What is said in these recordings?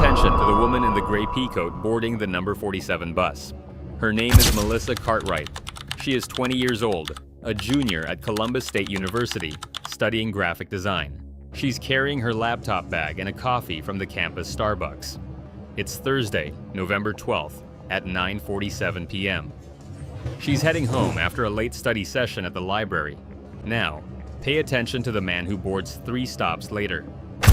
attention to the woman in the gray peacoat boarding the number 47 bus. Her name is Melissa Cartwright. She is 20 years old, a junior at Columbus State University, studying graphic design. She's carrying her laptop bag and a coffee from the campus Starbucks. It's Thursday, November 12th, at 9:47 p.m. She's heading home after a late study session at the library. Now, pay attention to the man who boards 3 stops later.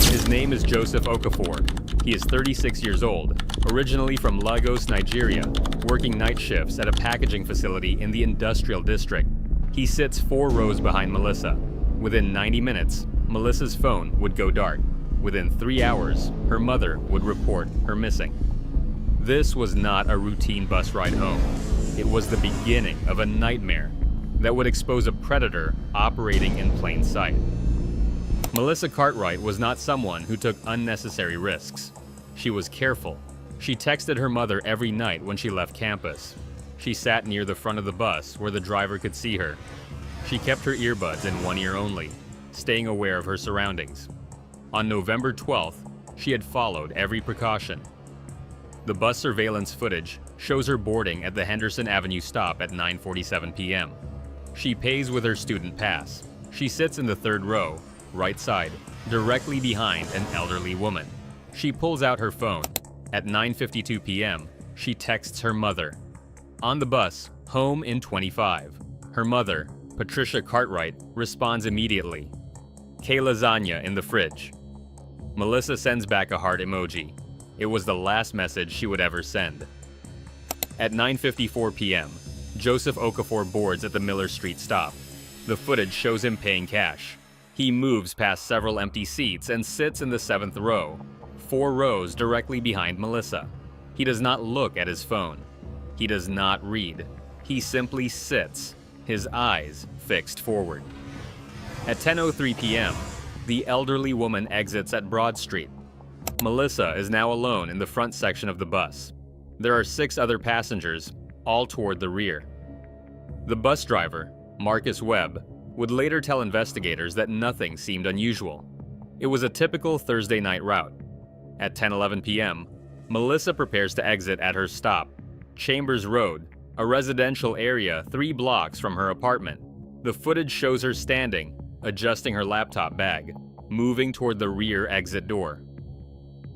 His name is Joseph Okafor. He is 36 years old, originally from Lagos, Nigeria, working night shifts at a packaging facility in the industrial district. He sits 4 rows behind Melissa. Within 90 minutes, Melissa's phone would go dark. Within 3 hours, her mother would report her missing. This was not a routine bus ride home. It was the beginning of a nightmare that would expose a predator operating in plain sight. Melissa Cartwright was not someone who took unnecessary risks. She was careful. She texted her mother every night when she left campus. She sat near the front of the bus where the driver could see her. She kept her earbuds in one ear only, staying aware of her surroundings. On November 12th, she had followed every precaution. The bus surveillance footage shows her boarding at the Henderson Avenue stop at 9:47 p.m. She pays with her student pass. She sits in the 3rd row, right side, directly behind an elderly woman. She pulls out her phone. At 9:52 p.m., she texts her mother. On the bus, home in 25. Her mother, Patricia Cartwright, responds immediately. "K lasagna in the fridge." Melissa sends back a heart emoji. It was the last message she would ever send. At 9:54 p.m., Joseph Okafor boards at the Miller Street stop. The footage shows him paying cash. He moves past several empty seats and sits in the 7th row, 4 rows directly behind Melissa. He does not look at his phone. He does not read. He simply sits, his eyes fixed forward. At 10:03 p.m., the elderly woman exits at Broad Street. Melissa is now alone in the front section of the bus. There are 6 other passengers, all toward the rear. The bus driver, Marcus Webb, would later tell investigators that nothing seemed unusual. It was a typical Thursday night route. At 10:11 p.m., Melissa prepares to exit at her stop, Chambers Road, a residential area 3 blocks from her apartment. The footage shows her standing, adjusting her laptop bag, moving toward the rear exit door.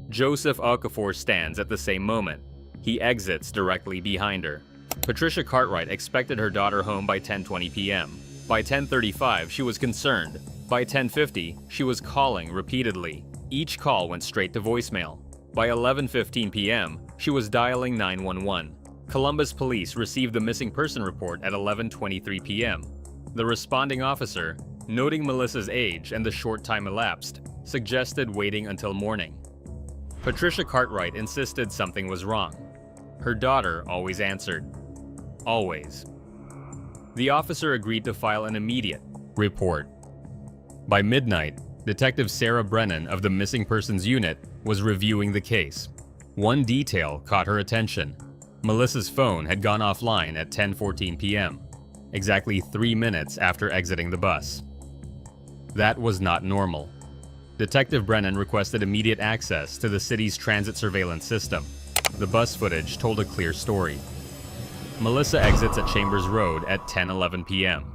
Joseph Okafor stands at the same moment. He exits directly behind her. Patricia Cartwright expected her daughter home by 10:20 p.m. By 10:35, she was concerned. By 10:50, she was calling repeatedly. Each call went straight to voicemail. By 11:15 p.m., she was dialing 911. Columbus police received the missing person report at 11:23 p.m. The responding officer, noting Melissa's age and the short time elapsed, suggested waiting until morning. Patricia Cartwright insisted something was wrong. Her daughter always answered. Always. The officer agreed to file an immediate report. By midnight, Detective Sarah Brennan of the Missing Persons Unit was reviewing the case. One detail caught her attention. Melissa's phone had gone offline at 10:14 p.m., exactly 3 minutes after exiting the bus. That was not normal. Detective Brennan requested immediate access to the city's transit surveillance system. The bus footage told a clear story. Melissa exits at Chambers Road at 10:11 p.m.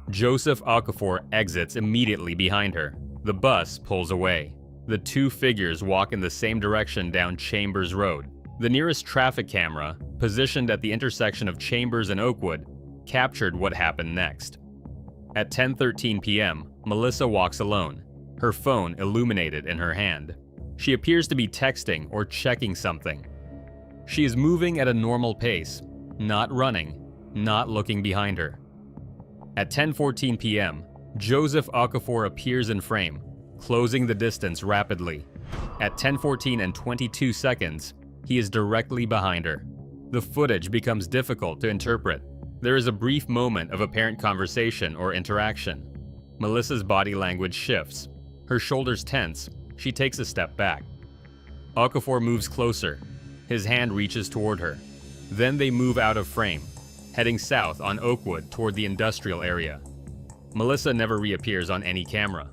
Joseph Okafor exits immediately behind her. The bus pulls away. The 2 figures walk in the same direction down Chambers Road. The nearest traffic camera, positioned at the intersection of Chambers and Oakwood, captured what happened next. At 10:13 p.m., Melissa walks alone, her phone illuminated in her hand. She appears to be texting or checking something. She is moving at a normal pace, not running, not looking behind her. At 10:14 p.m., Joseph Okafor appears in frame, closing the distance rapidly. At 10:14 and 22 seconds, he is directly behind her. The footage becomes difficult to interpret. There is a brief moment of apparent conversation or interaction. Melissa's body language shifts. Her shoulders tense. She takes a step back. Okafor moves closer. His hand reaches toward her. Then they move out of frame, heading south on Oakwood toward the industrial area. Melissa never reappears on any camera.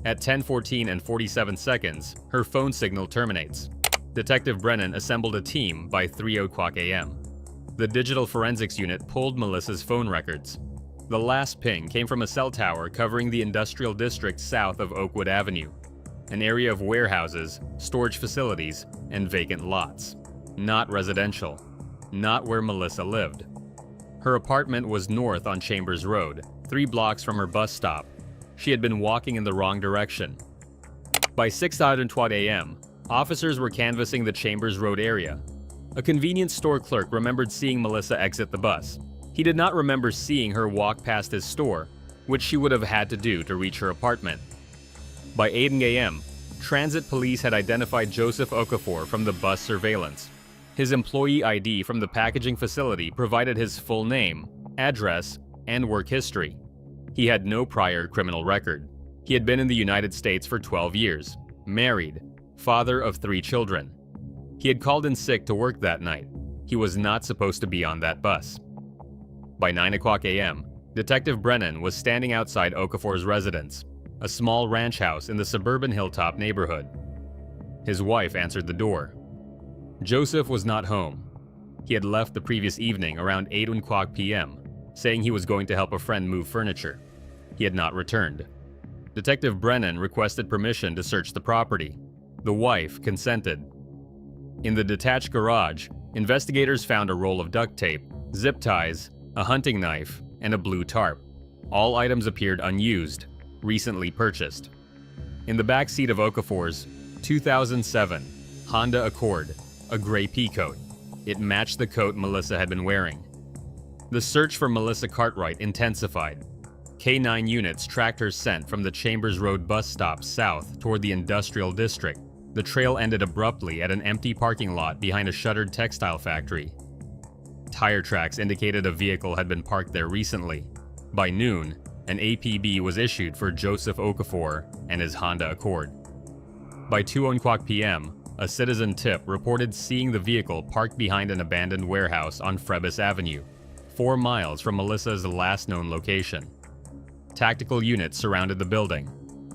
At 10:14 and 47 seconds, her phone signal terminates. Detective Brennan assembled a team by 3:00 a.m. The digital forensics unit pulled Melissa's phone records. The last ping came from a cell tower covering the industrial district south of Oakwood Avenue, an area of warehouses, storage facilities, and vacant lots. Not residential. Not where Melissa lived. Her apartment was north on Chambers Road, 3 blocks from her bus stop. She had been walking in the wrong direction. By 6:20 a.m., officers were canvassing the Chambers Road area. A convenience store clerk remembered seeing Melissa exit the bus. He did not remember seeing her walk past his store, which she would have had to do to reach her apartment. By 8 a.m., transit police had identified Joseph Okafor from the bus surveillance. His employee ID from the packaging facility provided his full name, address, and work history. He had no prior criminal record. He had been in the United States for 12 years, married, father of 3 children. He had called in sick to work that night. He was not supposed to be on that bus. By 9:00 a.m., Detective Brennan was standing outside Okafor's residence, a small ranch house in the suburban Hilltop neighborhood. His wife answered the door. Joseph was not home. He had left the previous evening around 8:00 p.m., saying he was going to help a friend move furniture. He had not returned. Detective Brennan requested permission to search the property. The wife consented. In the detached garage, investigators found a roll of duct tape, zip ties, a hunting knife, and a blue tarp. All items appeared unused, recently purchased. In the back seat of Okafor's 2007 Honda Accord, a gray peacoat. It matched the coat Melissa had been wearing. The search for Melissa Cartwright intensified. K-9 units tracked her scent from the Chambers Road bus stop south toward the industrial district. The trail ended abruptly at an empty parking lot behind a shuttered textile factory. Tire tracks indicated a vehicle had been parked there recently. By noon, an APB was issued for Joseph Okafor and his Honda Accord. By 2:00 p.m., a citizen tip reported seeing the vehicle parked behind an abandoned warehouse on Frebus Avenue, 4 miles from Melissa's last known location. Tactical units surrounded the building.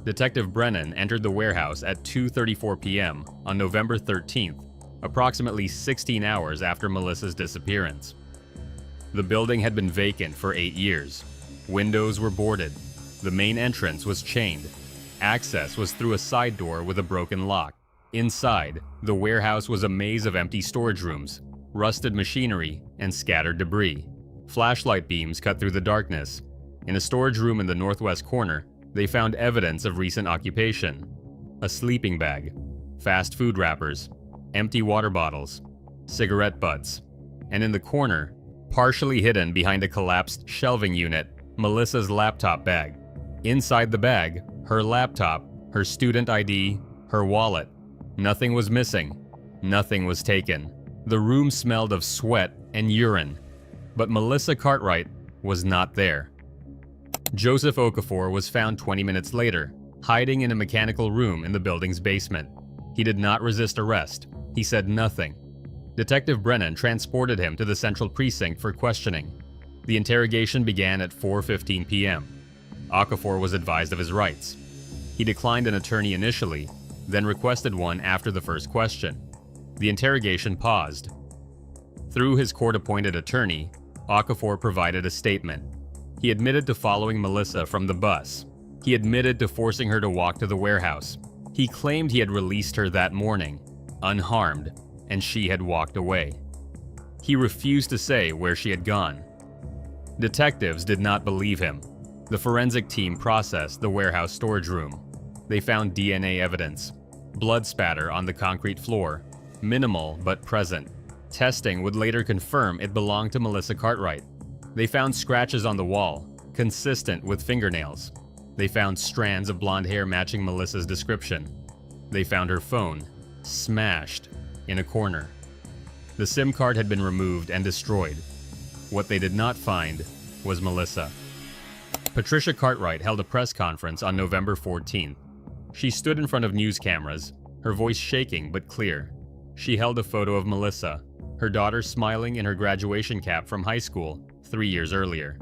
Detective Brennan entered the warehouse at 2:34 p.m. on November 13th, approximately 16 hours after Melissa's disappearance. The building had been vacant for 8 years. Windows were boarded. The main entrance was chained. Access was through a side door with a broken lock. Inside, the warehouse was a maze of empty storage rooms, rusted machinery, and scattered debris. Flashlight beams cut through the darkness. In a storage room in the northwest corner, they found evidence of recent occupation. A sleeping bag, fast food wrappers, empty water bottles, cigarette butts, and in the corner, partially hidden behind a collapsed shelving unit, Melissa's laptop bag. Inside the bag, her laptop, her student ID, her wallet. Nothing was missing. Nothing was taken. The room smelled of sweat and urine. But Melissa Cartwright was not there. Joseph Okafor was found 20 minutes later, hiding in a mechanical room in the building's basement. He did not resist arrest. He said nothing. Detective Brennan transported him to the Central Precinct for questioning. The interrogation began at 4:15 p.m. Okafor was advised of his rights. He declined an attorney initially, then requested one after the first question. The interrogation paused. Through his court-appointed attorney, Okafor provided a statement. He admitted to following Melissa from the bus. He admitted to forcing her to walk to the warehouse. He claimed he had released her that morning, unharmed, and she had walked away. He refused to say where she had gone. Detectives did not believe him. The forensic team processed the warehouse storage room. They found DNA evidence. Blood spatter on the concrete floor. Minimal but present. Testing would later confirm it belonged to Melissa Cartwright. They found scratches on the wall, consistent with fingernails. They found strands of blonde hair matching Melissa's description. They found her phone, smashed, in a corner. The SIM card had been removed and destroyed. What they did not find was Melissa. Patricia Cartwright held a press conference on November 14th. She stood in front of news cameras, her voice shaking but clear. She held a photo of Melissa, her daughter smiling in her graduation cap from high school 3 years earlier.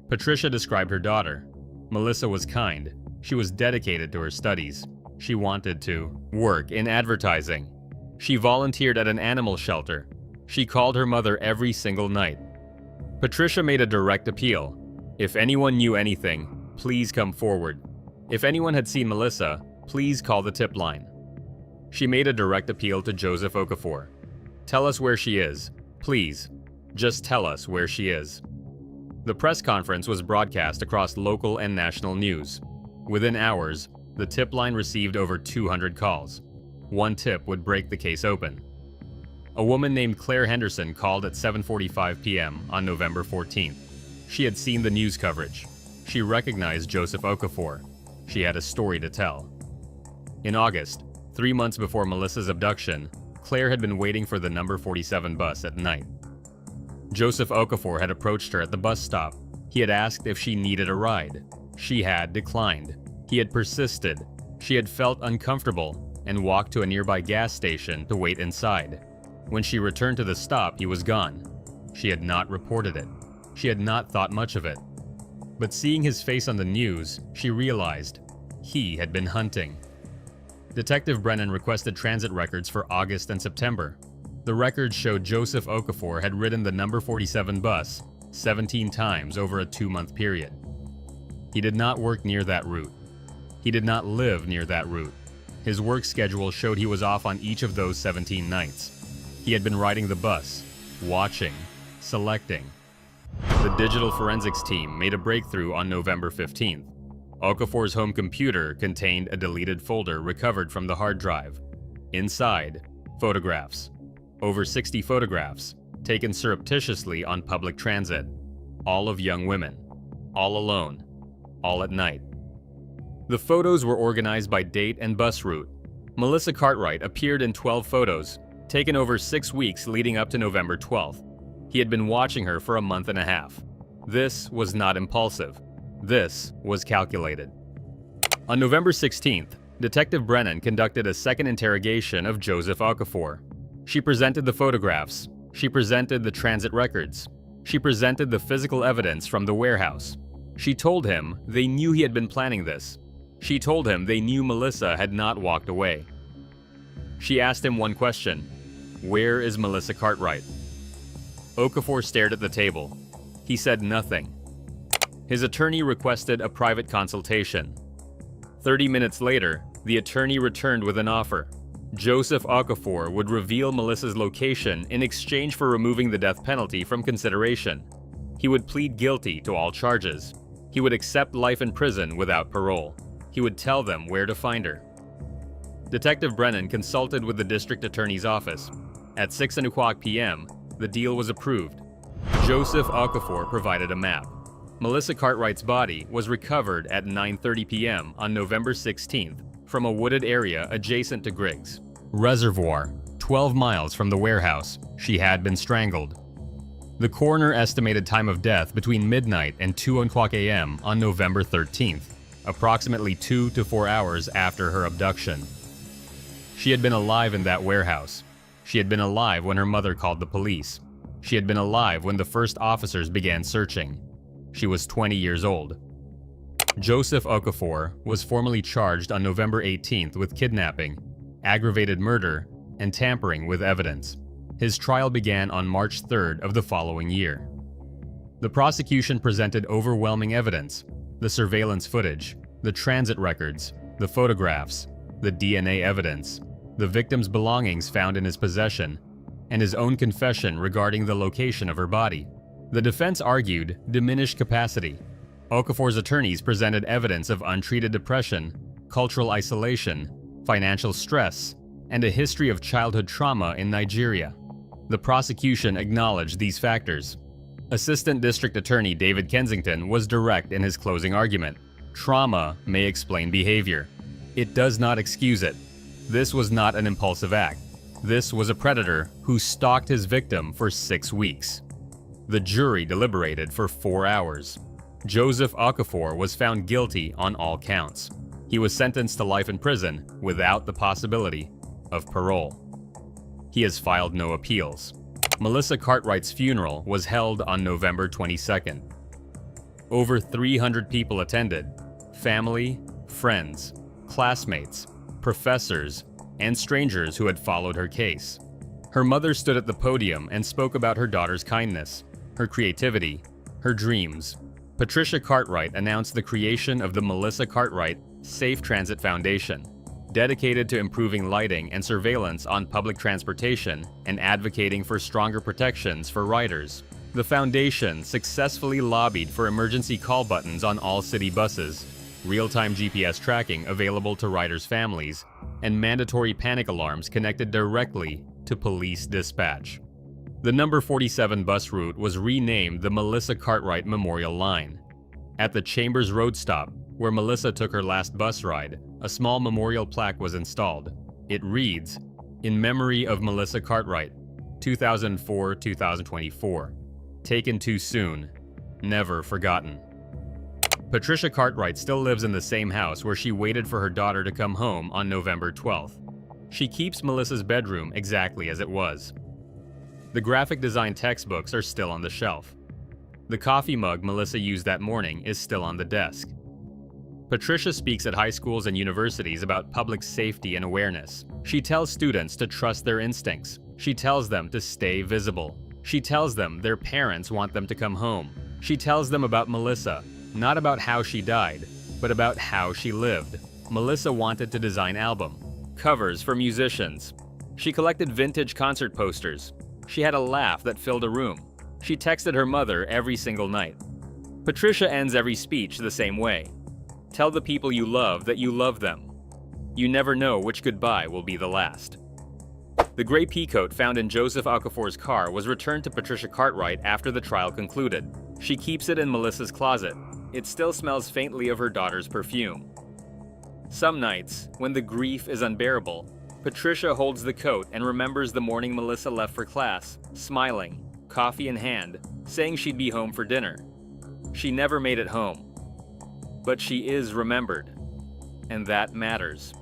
Patricia described her daughter. Melissa was kind. She was dedicated to her studies. She wanted to work in advertising. She volunteered at an animal shelter. She called her mother every single night. Patricia made a direct appeal. If anyone knew anything, please come forward. If anyone had seen Melissa, please call the tip line. She made a direct appeal to Joseph Okafor. Tell us where she is. Please, just tell us where she is. The press conference was broadcast across local and national news. Within hours, the tip line received over 200 calls. One tip would break the case open. A woman named Claire Henderson called at 7:45 p.m. on November 14th. She had seen the news coverage. She recognized Joseph Okafor. She had a story to tell. In August, 3 months before Melissa's abduction, Claire had been waiting for the number 47 bus at night. Joseph Okafor had approached her at the bus stop. He had asked if she needed a ride. She had declined. He had persisted. She had felt uncomfortable and walked to a nearby gas station to wait inside. When she returned to the stop, he was gone. She had not reported it. She had not thought much of it. But seeing his face on the news, she realized he had been hunting. Detective Brennan requested transit records for August and September. The records showed Joseph Okafor had ridden the number 47 bus 17 times over a 2-month period. He did not work near that route. He did not live near that route. His work schedule showed he was off on each of those 17 nights. He had been riding the bus, watching, selecting. The digital forensics team made a breakthrough on November 15th. Okafor's home computer contained a deleted folder recovered from the hard drive. Inside, photographs. Over 60 photographs, taken surreptitiously on public transit. All of young women. All alone. All at night. The photos were organized by date and bus route. Melissa Cartwright appeared in 12 photos, taken over 6 weeks leading up to November 12th. He had been watching her for a month and a half. This was not impulsive. This was calculated. On November 16th, Detective Brennan conducted a second interrogation of Joseph Okafor. She presented the photographs. She presented the transit records. She presented the physical evidence from the warehouse. She told him they knew he had been planning this. She told him they knew Melissa had not walked away. She asked him one question: where is Melissa Cartwright? Okafor stared at the table. He said nothing. His attorney requested a private consultation. 30 minutes later, the attorney returned with an offer. Joseph Okafor would reveal Melissa's location in exchange for removing the death penalty from consideration. He would plead guilty to all charges. He would accept life in prison without parole. He would tell them where to find her. Detective Brennan consulted with the district attorney's office. At 6:00 p.m., the deal was approved. Joseph Okafor provided a map. Melissa Cartwright's body was recovered at 9:30 p.m. on November 16th from a wooded area adjacent to Griggs Reservoir, 12 miles from the warehouse. She had been strangled. The coroner estimated time of death between midnight and 2:00 a.m. on November 13th, approximately 2 to 4 hours after her abduction. She had been alive in that warehouse. She had been alive when her mother called the police. She had been alive when the first officers began searching. She was 20 years old. Joseph Okafor was formally charged on November 18th with kidnapping, aggravated murder, and tampering with evidence. His trial began on March 3rd of the following year. The prosecution presented overwhelming evidence: the surveillance footage, the transit records, the photographs, the DNA evidence, the victim's belongings found in his possession, and his own confession regarding the location of her body. The defense argued diminished capacity. Okafor's attorneys presented evidence of untreated depression, cultural isolation, financial stress, and a history of childhood trauma in Nigeria. The prosecution acknowledged these factors. Assistant District Attorney David Kensington was direct in his closing argument. Trauma may explain behavior. It does not excuse it. This was not an impulsive act. This was a predator who stalked his victim for 6 weeks. The jury deliberated for 4 hours. Joseph Okafor was found guilty on all counts. He was sentenced to life in prison without the possibility of parole. He has filed no appeals. Melissa Cartwright's funeral was held on November 22nd. Over 300 people attended: family, friends, classmates, professors, and strangers who had followed her case. Her mother stood at the podium and spoke about her daughter's kindness, her creativity, her dreams. Patricia Cartwright announced the creation of the Melissa Cartwright Safe Transit Foundation, dedicated to improving lighting and surveillance on public transportation and advocating for stronger protections for riders. The foundation successfully lobbied for emergency call buttons on all city buses, real-time GPS tracking available to riders' families, and mandatory panic alarms connected directly to police dispatch. The number 47 bus route was renamed the Melissa Cartwright Memorial Line. At the Chambers Road stop, where Melissa took her last bus ride, a small memorial plaque was installed. It reads, "In memory of Melissa Cartwright, 2004-2024. Taken too soon, never forgotten." Patricia Cartwright still lives in the same house where she waited for her daughter to come home on November 12th. She keeps Melissa's bedroom exactly as it was. The graphic design textbooks are still on the shelf. The coffee mug Melissa used that morning is still on the desk. Patricia speaks at high schools and universities about public safety and awareness. She tells students to trust their instincts. She tells them to stay visible. She tells them their parents want them to come home. She tells them about Melissa, not about how she died, but about how she lived. Melissa wanted to design album covers for musicians. She collected vintage concert posters. She had a laugh that filled a room. She texted her mother every single night. Patricia ends every speech the same way. Tell the people you love that you love them. You never know which goodbye will be the last. The gray peacoat found in Joseph Okafor's car was returned to Patricia Cartwright after the trial concluded. She keeps it in Melissa's closet. It still smells faintly of her daughter's perfume. Some nights, when the grief is unbearable, Patricia holds the coat and remembers the morning Melissa left for class, smiling, coffee in hand, saying she'd be home for dinner. She never made it home. But she is remembered, and that matters.